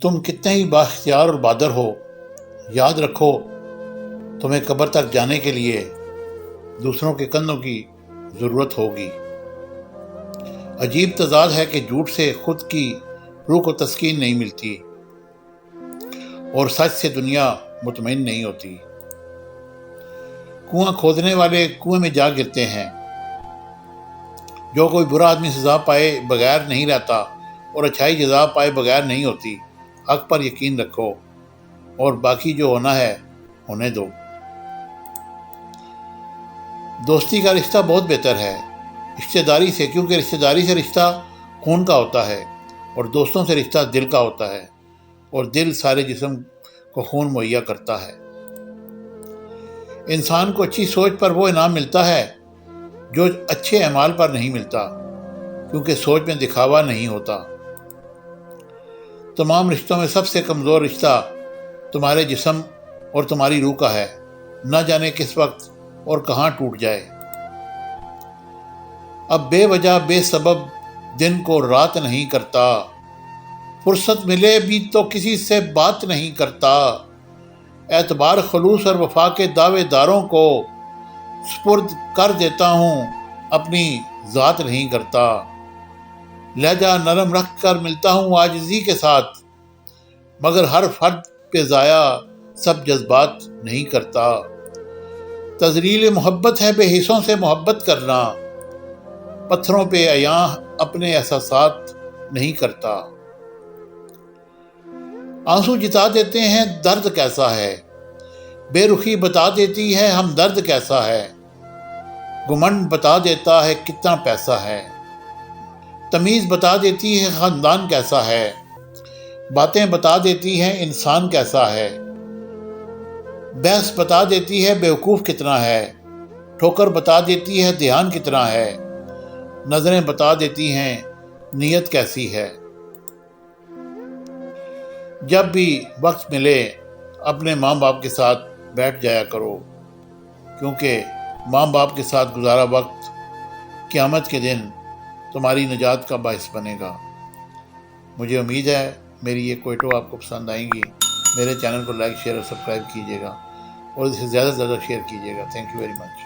تم کتنے ہی بااختیار اور بہادر ہو، یاد رکھو تمہیں قبر تک جانے کے لیے دوسروں کے کندھوں کی ضرورت ہوگی۔ عجیب تضاد ہے کہ جھوٹ سے خود کی روح کو تسکین نہیں ملتی اور سچ سے دنیا مطمئن نہیں ہوتی۔ کنواں کھودنے والے کنویں میں جا گرتے ہیں۔ جو کوئی برا آدمی سزا پائے بغیر نہیں رہتا اور اچھائی جزا پائے بغیر نہیں ہوتی۔ حق پر یقین رکھو اور باقی جو ہونا ہے ہونے دو۔ دوستی کا رشتہ بہت بہتر ہے رشتہ داری سے، کیونکہ رشتہ داری سے رشتہ خون کا ہوتا ہے اور دوستوں سے رشتہ دل کا ہوتا ہے، اور دل سارے جسم کو خون مہیا کرتا ہے۔ انسان کو اچھی سوچ پر وہ انعام ملتا ہے جو اچھے اعمال پر نہیں ملتا، کیونکہ سوچ میں دکھاوا نہیں ہوتا۔ تمام رشتوں میں سب سے کمزور رشتہ تمہارے جسم اور تمہاری روح کا ہے، نہ جانے کس وقت اور کہاں ٹوٹ جائے۔ اب بے وجہ بے سبب دن کو رات نہیں کرتا، فرصت ملے بھی تو کسی سے بات نہیں کرتا۔ اعتبار خلوص اور وفا کے دعوے داروں کو سپرد کر دیتا ہوں، اپنی ذات نہیں کرتا۔ لہجہ نرم رکھ کر ملتا ہوں عاجزی کے ساتھ، مگر ہر فرد پہ ضائع سب جذبات نہیں کرتا۔ تذلیل محبت ہے بے حصوں سے محبت کرنا، پتھروں پہ عیاں اپنے احساسات نہیں کرتا۔ آنسو جتا دیتے ہیں درد کیسا ہے، بے رخی بتا دیتی ہے ہمدرد کیسا ہے۔ گھمنڈ بتا دیتا ہے کتنا پیسہ ہے، تمیز بتا دیتی ہے خاندان کیسا ہے۔ باتیں بتا دیتی ہیں انسان کیسا ہے، بحث بتا دیتی ہے بیوقوف کتنا ہے۔ ٹھوکر بتا دیتی ہے دھیان کتنا ہے، نظریں بتا دیتی ہیں نیت کیسی ہے۔ جب بھی وقت ملے اپنے ماں باپ کے ساتھ بیٹھ جایا کرو، کیونکہ ماں باپ کے ساتھ گزارا وقت قیامت کے دن تمہاری نجات کا باعث بنے گا۔ مجھے امید ہے میری یہ کوئٹو آپ کو پسند آئیں گی۔ میرے چینل کو لائک، شیئر اور سبسکرائب کیجیے گا اور اسے زیادہ سے زیادہ شیئر کیجیے گا۔ Thank you very much.